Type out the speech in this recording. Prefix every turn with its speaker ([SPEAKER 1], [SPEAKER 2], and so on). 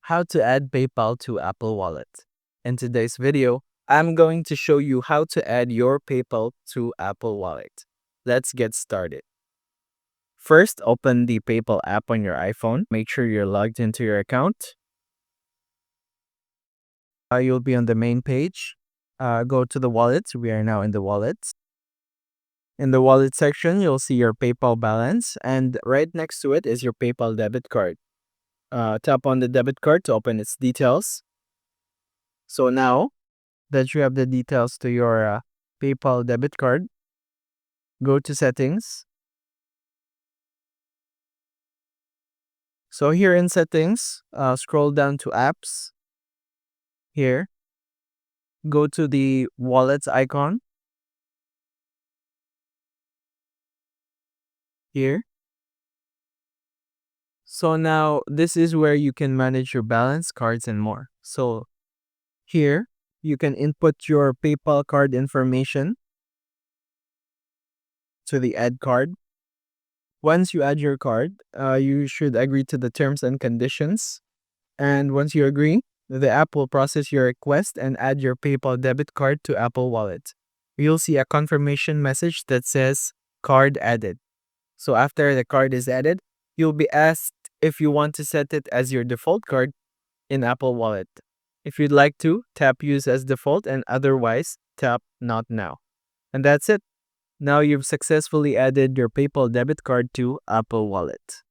[SPEAKER 1] how to add PayPal to Apple Wallet. In today's video, I'm going to show you how to add your PayPal to Apple Wallet. Let's get started. First, open the PayPal app on your iPhone. Make sure you're logged into your account. You'll be on the main page. Go to the wallets. We are now in the wallets. In the wallet section, you'll see your PayPal balance, and right next to it is your PayPal debit card. Tap on the debit card to open its details. So now that you have the details to your PayPal debit card, go to settings. So here in settings, scroll down to apps. Here, go to the wallets icon. Here. So now this is where you can manage your balance, cards, and more. So here, you can input your PayPal card information to the add card. Once you add your card, you should agree to the terms and conditions. And once you agree, the app will process your request and add your PayPal debit card to Apple Wallet. You'll see a confirmation message that says card added. So after the card is added, you'll be asked if you want to set it as your default card in Apple Wallet. If you'd like to, tap use as default, and otherwise tap not now. And that's it. Now you've successfully added your PayPal debit card to Apple Wallet.